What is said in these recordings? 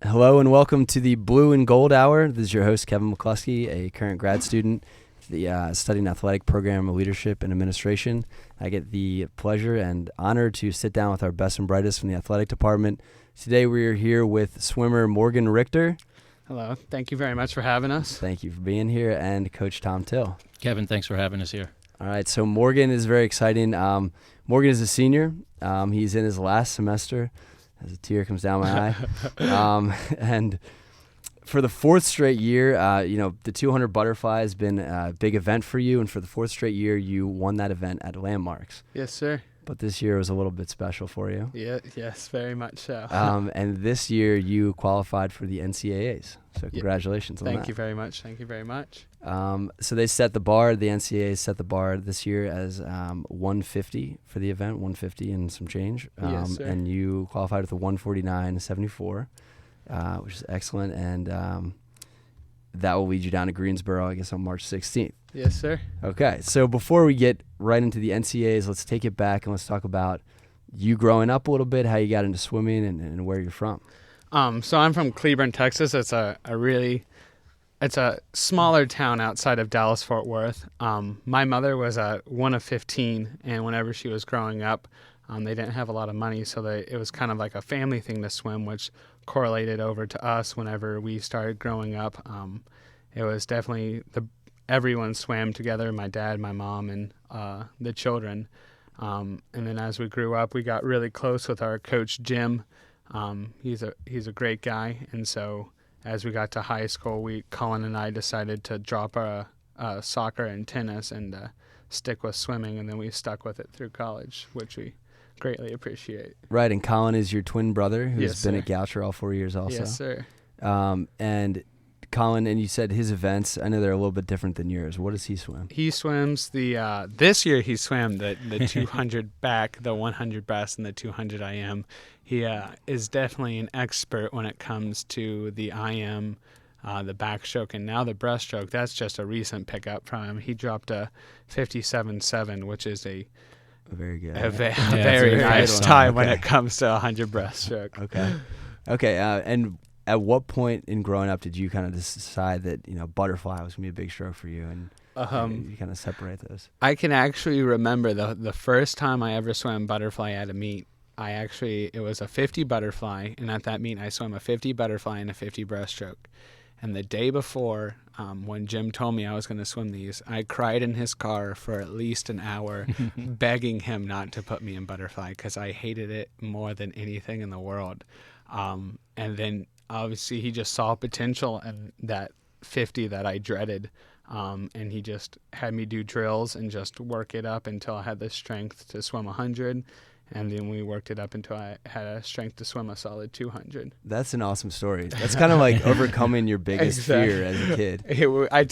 Hello and welcome to the Blue and Gold Hour. This is your host, Kevin McCluskey, a current grad student studying athletic program of leadership and administration. I get the pleasure and honor to sit down with our best and brightest from the athletic department. Today we are here with swimmer Morgan Richter. Hello. Thank you very much for having us. Thank you for being here, and Coach Tom Till. Kevin, thanks for having us here. All right, so Morgan is very exciting. Morgan is a senior. He's in his last semester. As a tear comes down my eye. And for the fourth straight year, the 200 butterfly has been a big event for you. And for the fourth straight year, you won that event at Landmarks. Yes, sir. But this year was a little bit special for you. Yes, very much so. And this year you qualified for the NCAAs. So congratulations on that. Thank you very much. So they set the bar, the NCAA set the bar this year as 150 for the event, 150 and some change. Yes, sir. And you qualified with a 149.74, which is excellent. And that will lead you down to Greensboro, I guess, on March 16th. Yes, sir. Okay, so before we get right into the NCAAs, let's take it back and let's talk about you growing up a little bit, how you got into swimming and where you're from. So I'm from Cleburne, Texas. It's a smaller town outside of Dallas-Fort Worth. My mother was one of 15, and whenever she was growing up, they didn't have a lot of money, so it was kind of like a family thing to swim, which correlated over to us whenever we started growing up. It was definitely everyone swam together, my dad, my mom, and the children. And then as we grew up, we got really close with our coach, Jim. He's a great guy, and so as we got to high school, Colin and I decided to drop our soccer and tennis and stick with swimming, and then we stuck with it through college, which we greatly appreciate. Right, and Colin is your twin brother who's been sir. at Goucher all 4 years also. Yes, sir. And Colin, and you said his events, I know they're a little bit different than yours. What does he swim? He swims this year he swam the 200 back, the 100 breast, and the 200 IM. He is definitely an expert when it comes to the IM, the backstroke, and now the breaststroke. That's just a recent pickup from him. He dropped a 57.7, which is very good. Very nice time when it comes to 100 breaststroke. Okay. And at what point in growing up did you kind of decide that butterfly was gonna be a big stroke for you, and you kind of separate those? I can actually remember the first time I ever swam butterfly at a meet. It was a 50 butterfly, and at that meet I swam a 50 butterfly and a 50 breaststroke. And the day before, when Jim told me I was going to swim these, I cried in his car for at least an hour, begging him not to put me in butterfly because I hated it more than anything in the world. And then obviously he just saw potential in that 50 that I dreaded. And he just had me do drills and just work it up until I had the strength to swim 100. And then we worked it up until I had a strength to swim a solid 200. That's an awesome story. That's kind of like overcoming your biggest fear as a kid.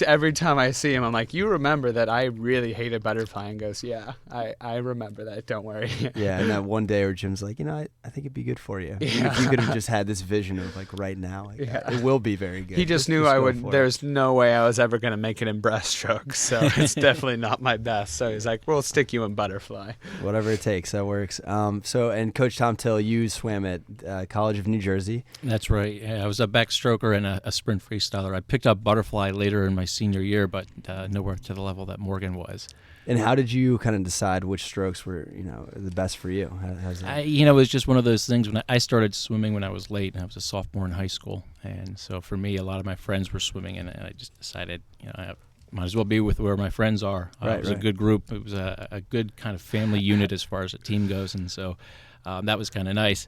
Every time I see him, I'm like, you remember that I really hated butterfly? And goes, yeah, I remember that. Don't worry. Yeah, and that one day where Jim's like, I think it'd be good for you. Yeah. If you could have just had this vision of like right now, it will be very good. He just knew I would. There's no way I was ever going to make it in breaststroke, so it's definitely not my best. So he's like, we'll stick you in butterfly. Whatever it takes, that works. And Coach Tom Till, you swam at College of New Jersey. That's right. Yeah, I was a backstroker and a sprint freestyler. I picked up butterfly later in my senior year, but nowhere to the level that Morgan was. And how did you kind of decide which strokes were, the best for you? It was just one of those things. When I started swimming when I was late, and I was a sophomore in high school, and so for me, a lot of my friends were swimming, and I just decided, I might as well be with where my friends are. It was a good group. It was a good kind of family unit as far as a team goes, and so that was kind of nice.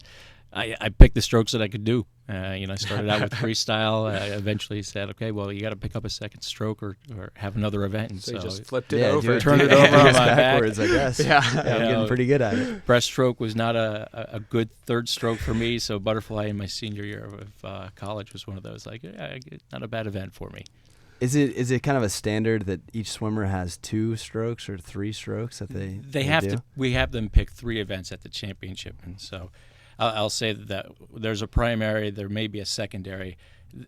I picked the strokes that I could do. I started out with freestyle. I eventually said, okay, well, you got to pick up a second stroke or have another event. And so you just flipped it over. Turned it over on my backwards, back. I guess. Yeah, I'm getting pretty good at it. Breaststroke was not a good third stroke for me, so butterfly in my senior year of college was one of those, not a bad event for me. Is it kind of a standard that each swimmer has 2 strokes or 3 strokes that they have do? We have them pick 3 events at the championship, and so I'll say that there's a primary, there may be a secondary.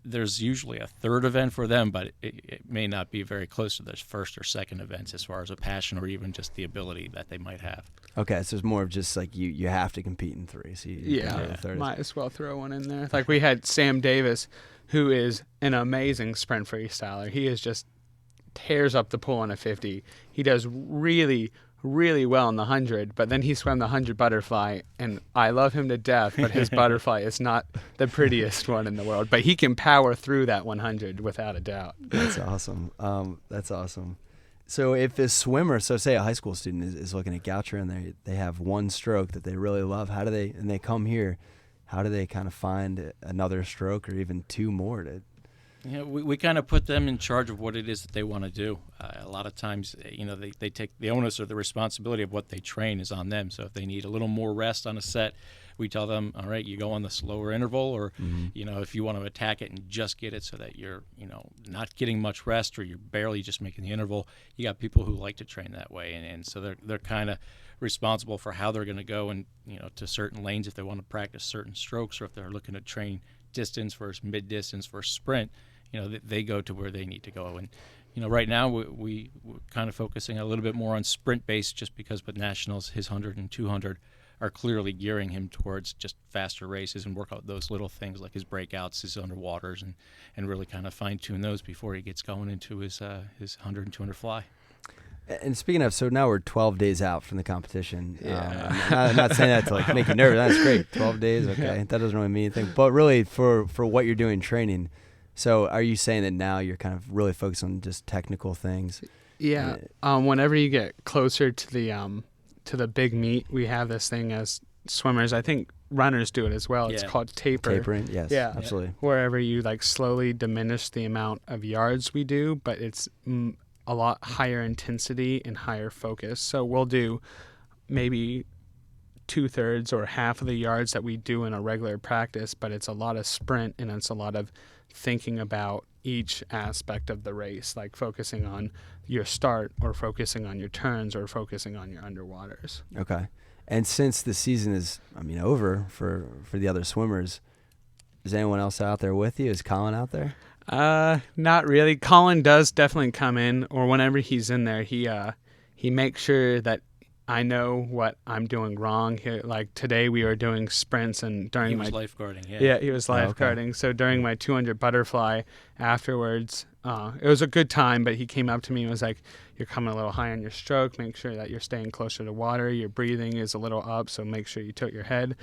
There's usually a third event for them, but it may not be very close to those first or second events as far as a passion or even just the ability that they might have. Okay, so it's more of just like you have to compete in 3. So you Might as well throw one in there. Like we had Sam Davis, who is an amazing sprint freestyler. He is just tears up the pool in a 50. He does really, really well in the 100, but then he swam the 100 butterfly, and I love him to death, but his butterfly is not the prettiest one in the world, but he can power through that 100 without a doubt. That's awesome. That's awesome. So if a swimmer, so say a high school student is looking at Goucher and they have one stroke that they really love, and they come here, how do they kind of find another stroke or even 2 more to? We kind of put them in charge of what it is that they want to do. A lot of times, they take the onus or the responsibility of what they train is on them. So if they need a little more rest on a set, we tell them, all right, you go on the slower interval, or, if you want to attack it and just get it so that you're, not getting much rest or you're barely just making the interval. You got people who like to train that way. And so they're kind of responsible for how they're going to go and, to certain lanes if they want to practice certain strokes, or if they're looking to train distance versus mid-distance versus sprint. They go to where they need to go. And, right now we're kind of focusing a little bit more on sprint based, just because with nationals, his 100 and 200 are clearly gearing him towards just faster races and work out those little things like his breakouts, his underwaters, and really kind of fine tune those before he gets going into his 100 and 200 fly. And speaking of, so now we're 12 days out from the competition. I'm not saying that to like make you nervous. That's great. 12 days, okay. That doesn't really mean anything. But really, for what you're doing in training, so are you saying that now you're kind of really focused on just technical things? Yeah. Whenever you get closer to the big meet, we have this thing as swimmers. I think runners do it as well. It's called taper. Tapering, yes, absolutely. Wherever you like slowly diminish the amount of yards we do, but it's a lot higher intensity and higher focus. So we'll do maybe 2/3 or half of the yards that we do in a regular practice, but it's a lot of sprint and it's a lot of thinking about each aspect of the race, like focusing on your start or focusing on your turns or focusing on your underwaters. Okay. And since the season is, over for the other swimmers, is anyone else out there with you? Is Colin out there? Not really. Colin does definitely come in, or whenever he's in there, he makes sure that I know what I'm doing wrong. Like today we were doing sprints, and during he was lifeguarding. Yeah, he was lifeguarding. Okay. So during my 200 butterfly afterwards, it was a good time, but he came up to me and was like, you're coming a little high on your stroke. Make sure that you're staying closer to water. Your breathing is a little up, so make sure you tilt your head.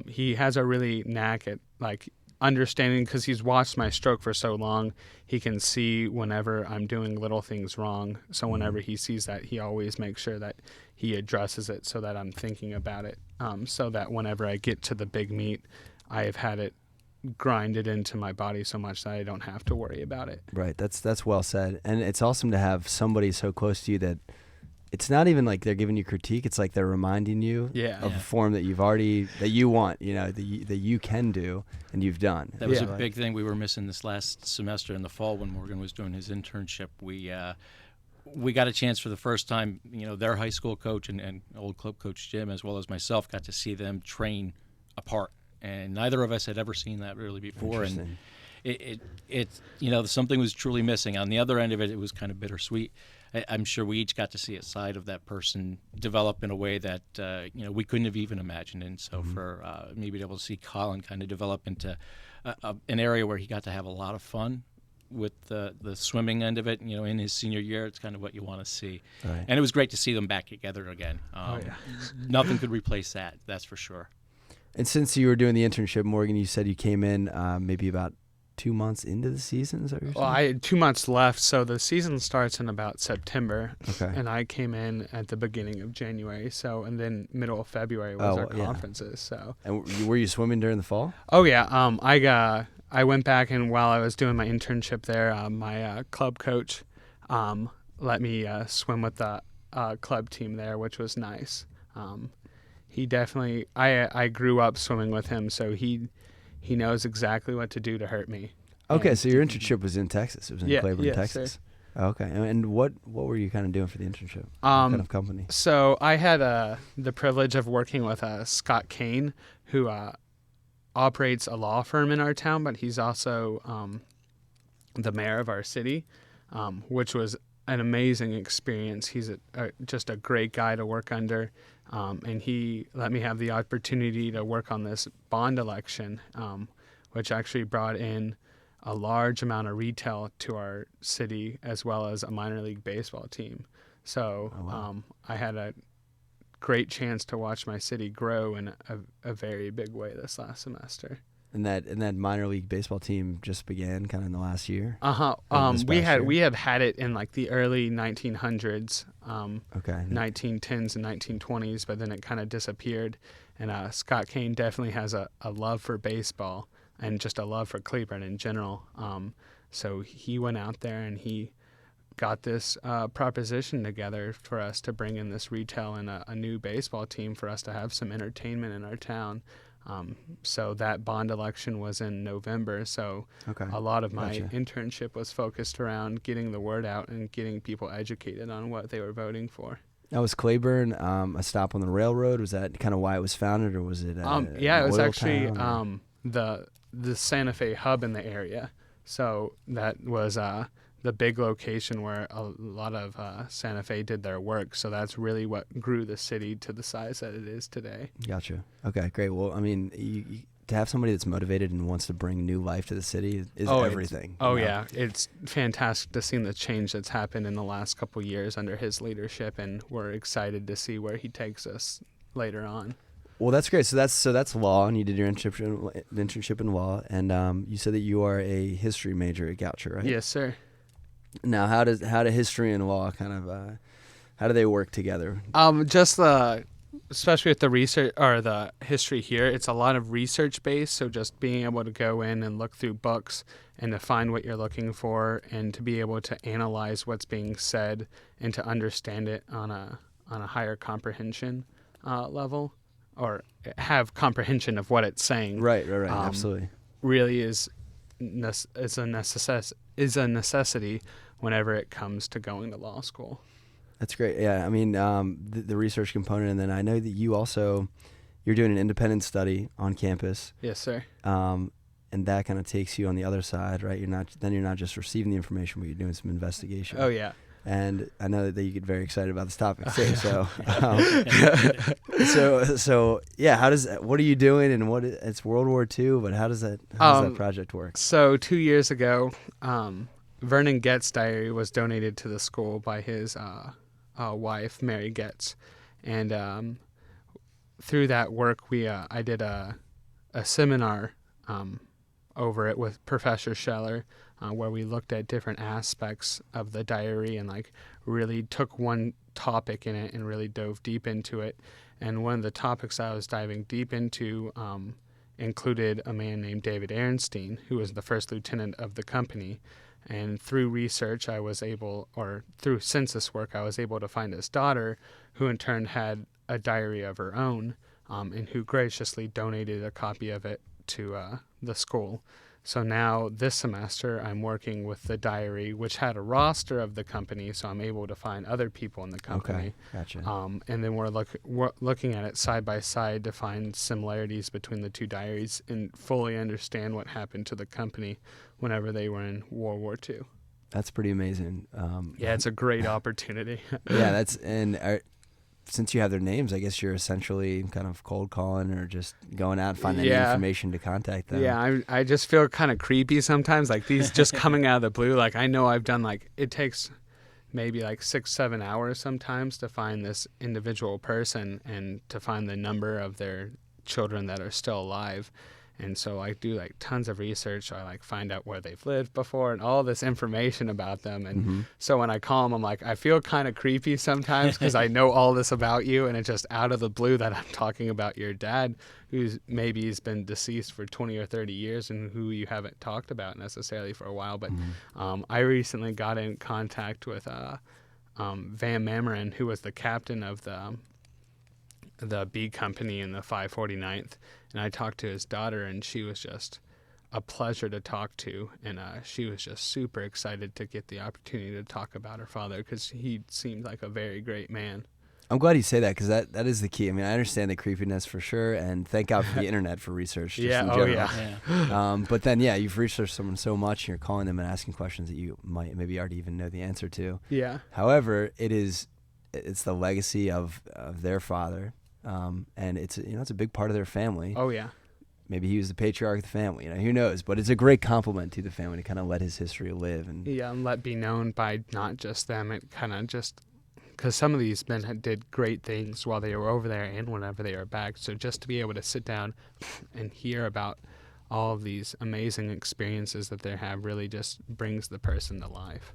He has a really knack at like understanding, because he's watched my stroke for so long. He can see whenever I'm doing little things wrong. So whenever he sees that, he always makes sure that he addresses it so that I'm thinking about it, so that whenever I get to the big meet, I have had it grinded into my body so much that I don't have to worry about it. Right. That's well said. And it's awesome to have somebody so close to you that it's not even like they're giving you critique. It's like they're reminding you of a form that that you want, that you can do and you've done. That was a big thing we were missing this last semester in the fall when Morgan was doing his internship. We got a chance for the first time, their high school coach and old club coach Jim, as well as myself, got to see them train apart. And neither of us had ever seen that really before. And it something was truly missing. On the other end of it, it was kind of bittersweet. I'm sure we each got to see a side of that person develop in a way that we couldn't have even imagined. And so for me being able to see Colin kind of develop into an area where he got to have a lot of fun with the swimming end of it, in his senior year, it's kind of what you want to see. Right. And it was great to see them back together again. Nothing could replace that, that's for sure. And since you were doing the internship, Morgan, you said you came in maybe about 2 months into the season, is that what you're saying? Well, I had 2 months left, so the season starts in about September. Okay. And I came in at the beginning of January, and then middle of February was our conferences. So. And were you swimming during the fall? Oh yeah, I went back, and while I was doing my internship there, my club coach let me swim with the club team there, which was nice. He definitely, I grew up swimming with him, so he knows exactly what to do to hurt me. Okay, so your internship was in Texas. It was in Cleburne, Texas. Sir. Okay, and what were you kind of doing for the internship? What kind of company? So I had the privilege of working with Scott Kane, who operates a law firm in our town, but he's also the mayor of our city, which was an amazing experience. He's just a great guy to work under, and he let me have the opportunity to work on this bond election, which actually brought in a large amount of retail to our city, as well as a minor league baseball team. So I had a great chance to watch my city grow in a very big way this last semester. And that minor league baseball team just began kind of in the last year. We had it in like the early 1900s, okay, 1910s and 1920s, but then it kind of disappeared. And Scott Kane definitely has a love for baseball and just a love for Cleburne in general. So he went out there and he got this proposition together for us to bring in this retail and a new baseball team for us to have some entertainment in our town. So that bond election was in November. So a lot of my internship was focused around getting the word out and getting people educated on what they were voting for. Now, was Cleburne a stop on the railroad? Was that kind of why it was founded, or was it? It was actually the Santa Fe hub in the area. So that was the big location where a lot of Santa Fe did their work. So that's really what grew the city to the size that it is today. Gotcha. Okay, great. Well, I mean, to have somebody that's motivated and wants to bring new life to the city is everything. Yeah. It's fantastic to see the change that's happened in the last couple of years under his leadership, and we're excited to see where he takes us later on. Well, that's great. So that's law, and you did your internship in law, and you said that you are a history major at Goucher, right? Yes, sir. Now, how do history and law kind of how do they work together? Especially with the research or the history here, it's a lot of research based. So just being able to go in and look through books and to find what you're looking for, and to be able to analyze what's being said and to understand it on a higher comprehension level, or have comprehension of what it's saying. Right. Absolutely. Really is a necessity whenever it comes to going to law school. That's great. Yeah, I mean, the research component, and then I know that you're doing an independent study on campus. Yes, sir. And that kind of takes you on the other side, right? You're not just receiving the information, but you're doing some investigation. Oh yeah. And I know that you get very excited about this topic too. So yeah, what are you doing? And it's World War II, but how does that project work? So 2 years ago, Vernon Getz' diary was donated to the school by his wife, Mary Getz, and through that work, I did a seminar over it with Professor Scheller, where we looked at different aspects of the diary and like really took one topic in it and really dove deep into it. And one of the topics I was diving deep into included a man named David Ehrenstein, who was the first lieutenant of the company. And through research, through census work, I was able to find his daughter, who in turn had a diary of her own, and who graciously donated a copy of it to the school. So now this semester, I'm working with the diary, which had a roster of the company, so I'm able to find other people in the company. Okay, gotcha. And then we're looking at it side by side to find similarities between the two diaries and fully understand what happened to the company whenever they were in World War II. That's pretty amazing. Yeah, it's a great opportunity. Yeah, since you have their names, I guess you're essentially kind of cold calling or just going out and finding any information to contact them. Yeah, I just feel kind of creepy sometimes, like these just coming out of the blue. Like I know I've done it takes maybe like 6-7 hours sometimes to find this individual person and to find the number of their children that are still alive. And so I do like tons of research. I like find out where they've lived before and all this information about them. And so when I call them, I'm like, I feel kind of creepy sometimes because I know all this about you, and it's just out of the blue that I'm talking about your dad, who's maybe he's been deceased for 20 or 30 years and who you haven't talked about necessarily for a while. But I recently got in contact with Van Mameren, who was the captain of the B Company in the 549th, and I talked to his daughter, and she was just a pleasure to talk to, and she was just super excited to get the opportunity to talk about her father because he seemed like a very great man. I'm glad you say that, because that is the key. I mean, I understand the creepiness for sure, and thank God for the internet for research. Just Yeah, in oh general. yeah. But then, yeah, you've researched someone so much, and you're calling them and asking questions that you might maybe already even know the answer to. Yeah. However, it's the legacy of their father, and it's a big part of their family. Oh yeah. Maybe he was the patriarch of the family. Who knows? But it's a great compliment to the family to kind of let his history live. And Yeah, and let be known by not just them. It kind of just, because some of these men did great things while they were over there and whenever they were back. So just to be able to sit down and hear about all of these amazing experiences that they have really just brings the person to life.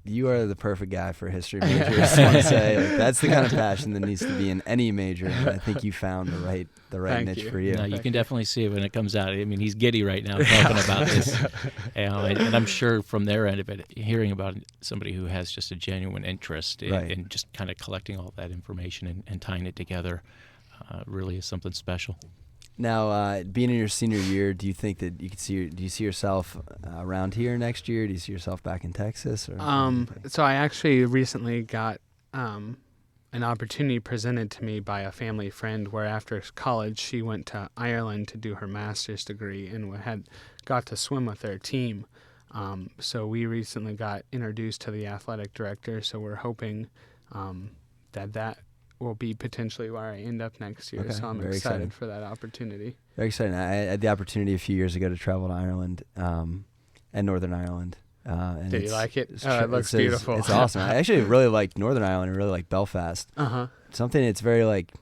You are the perfect guy for a history major. I just want to say, that's the kind of passion that needs to be in any major, and I think you found the right Thank niche you. for you. No, you can definitely see it when it comes out. I mean, he's giddy right now talking about this, and I'm sure from their end of it, hearing about somebody who has just a genuine interest in just kind of collecting all that information and tying it together really is something special. Now, being in your senior year, do you think that you could do you see yourself around here next year? Do you see yourself back in Texas? Or So I actually recently got an opportunity presented to me by a family friend where after college she went to Ireland to do her master's degree and got to swim with their team. So we recently got introduced to the athletic director, so we're hoping that will be potentially where I end up next year. Okay, So I'm very excited for that opportunity. Very exciting. I had the opportunity a few years ago to travel to Ireland and Northern Ireland. And Do you like it? It looks beautiful. It's awesome. I actually really like Northern Ireland and really like Belfast. Something it's very like,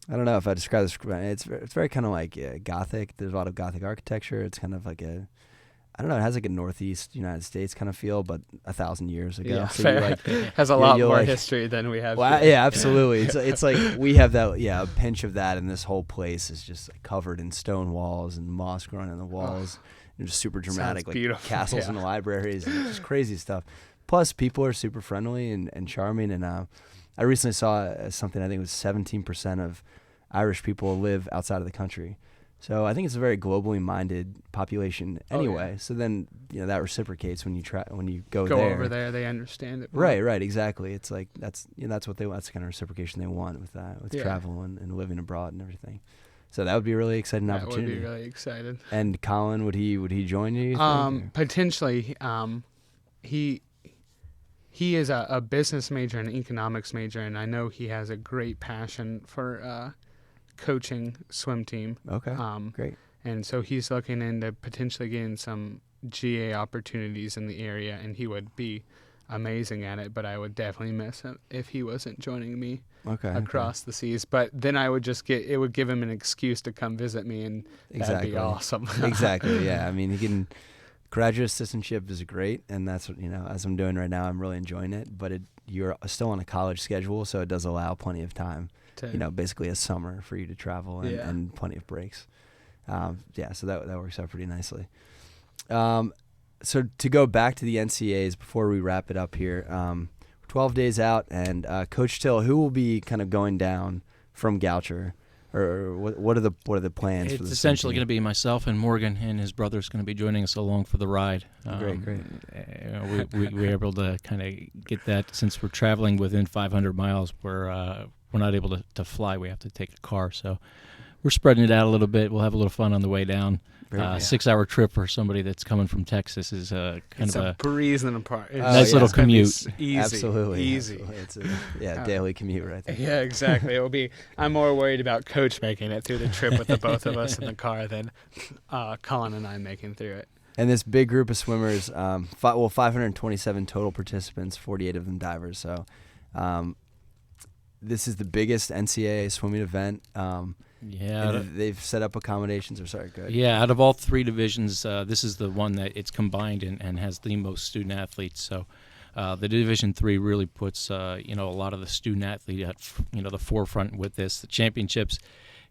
I don't know if I describe this. It's very kind of like Gothic. There's a lot of Gothic architecture. It's kind of like I don't know. It has like a Northeast United States kind of feel, but 1,000 years ago. Yeah, so fair. Has a lot more history than we have. Well, yeah, absolutely. It's like we have that. Yeah, a pinch of that, and this whole place is just like covered in stone walls and moss growing on the walls. And just super dramatic, like castles in the libraries, and just crazy stuff. Plus, people are super friendly and charming. And I recently saw something. I think it was 17% of Irish people live outside of the country. So I think it's a very globally minded population anyway. So then that reciprocates when you go there. Over there, they understand it. Right, exactly. It's like that's that's the kind of reciprocation they want with travel and living abroad and everything. So that would be a really exciting opportunity. Would be really excited. And Colin, would he join you? Potentially. He is a business major and an economics major, and I know he has a great passion for coaching swim team. Okay, great. And so he's looking into potentially getting some GA opportunities in the area, and he would be amazing at it, but I would definitely miss him if he wasn't joining me across the seas. But then I would it would give him an excuse to come visit me, and that'd be awesome. Exactly, yeah. I mean, graduate assistantship is great, and that's what, as I'm doing right now, I'm really enjoying it, but you're still on a college schedule, so it does allow plenty of time. Basically a summer for you to travel and plenty of breaks. So that works out pretty nicely. So to go back to the NCAAs before we wrap it up here, 12 days out, and Coach Till, who will be kind of going down from Goucher, or what are the plans? It's for this essentially going to be myself and Morgan, and his brother's going to be joining us along for the ride. Great. We were able to kind of get that, since we're traveling within 500 miles. We're not able to fly. We have to take a car, so we're spreading it out a little bit. We'll have a little fun on the way down. 6-hour trip for somebody that's coming from Texas is it's a breeze and apart. Nice little commute. Easy. Absolutely. Easy. It's a daily commute right there. Yeah, exactly. It will be. I'm more worried about Coach making it through the trip with the both of us in the car than Colin and I making through it. And this big group of swimmers, 527 total participants, 48 of them divers. So this is the biggest NCAA swimming event. They've set up accommodations. Go ahead. Yeah, out of all three divisions, this is the one that it's combined and has the most student athletes. So the Division III really puts a lot of the student athlete at the forefront with this. The championships,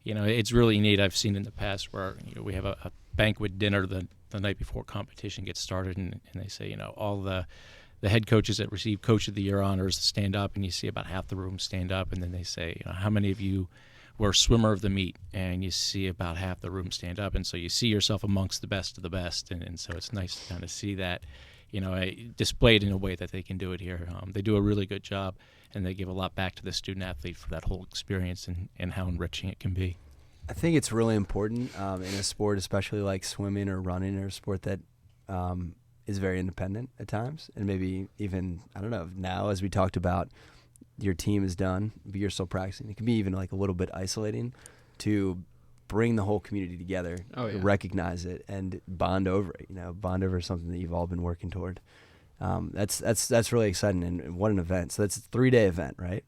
it's really neat. I've seen in the past where we have a banquet dinner the night before competition gets started, and they say all the head coaches that receive Coach of the Year honors stand up, and you see about half the room stand up, and then they say, how many of you were swimmer of the meet? And you see about half the room stand up, and so you see yourself amongst the best of the best, and so it's nice to kind of see that displayed in a way that they can do it here. They do a really good job, and they give a lot back to the student athlete for that whole experience and how enriching it can be. I think it's really important in a sport, especially like swimming or running, or a sport that is very independent at times, and maybe even, I don't know, now as we talked about, your team is done, but you're still practicing. It can be even like a little bit isolating to bring the whole community together, recognize it, and bond over it. Bond over something that you've all been working toward. That's really exciting, and what an event! So that's a 3-day event, right?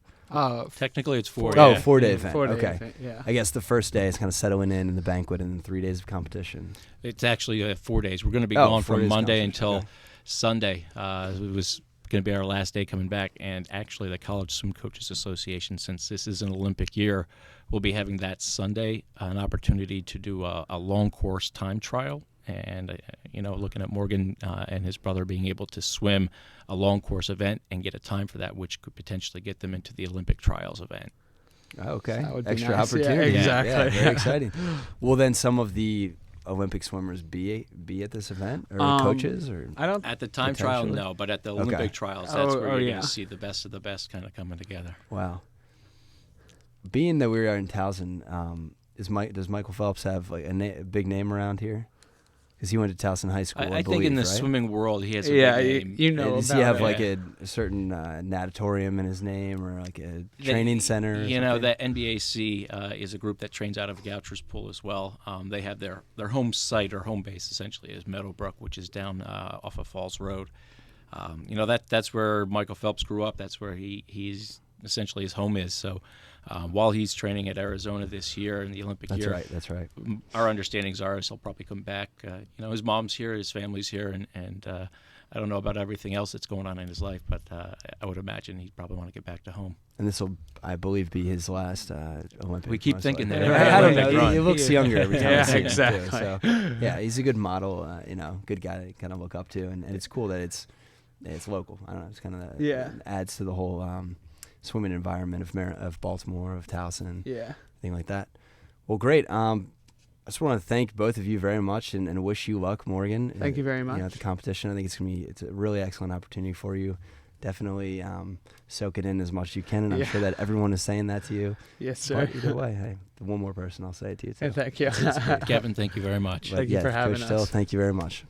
Technically, it's 4. 4-day event. 4-day Okay. event, yeah. I guess the first day is kind of settling in the banquet, and then 3 days of competition. It's actually 4 days. We're going to be gone 4 from days Monday competition. until Sunday. It was going to be our last day coming back, and actually the College Swim Coaches Association, since this is an Olympic year, will be having that Sunday an opportunity to do a long course time trial. And looking at Morgan and his brother being able to swim a long course event and get a time for that, which could potentially get them into the Olympic trials event. Okay, That would be extra nice. opportunity. Yeah, exactly. Yeah, very exciting. Will then some of the Olympic swimmers be at this event, or coaches, or I don't. At the time trial, Potentially? no, but at the Olympic trials, that's where you're yeah. going to see the best of the best kind of coming together. Wow. Being that we are in Towson, does Michael Phelps have like a big name around here? Because he went to Towson High School, I think believe, in the right? swimming world, he has a Yeah, big name. you know Does about he have it. like a certain natatorium in his name, or like a training center? Or You know, something? the NBAC is a group that trains out of Goucher's Pool as well. They have their home site or home base essentially is Meadowbrook, which is down off of Falls Road. That's where Michael Phelps grew up. That's where he's essentially his home is. So while he's training at Arizona this year in the Olympic year, That's right. our understandings are he'll probably come back. His mom's here, his family's here, and I don't know about everything else that's going on in his life, but I would imagine he'd probably want to get back to home. And this will, I believe, be his last Olympic. We keep most thinking likely. that. I don't Olympic know. run. He looks younger every time I see him, too. exactly. So yeah, he's a good model. Good guy to kind of look up to, and it's cool that it's local. I don't know. It's kind of adds to the whole swimming environment of Baltimore, of Towson, thing like that. Well, great. I just want to thank both of you very much and wish you luck, Morgan. Thank you very much. At the competition, I think it's a really excellent opportunity for you. Definitely soak it in as much as you can, and I'm sure that everyone is saying that to you. Yes, sir. But either way, hey, one more person, I'll say it to you too. And thank you. Kevin, thank you very much. But Thank you for having Coach us. Still, thank you very much.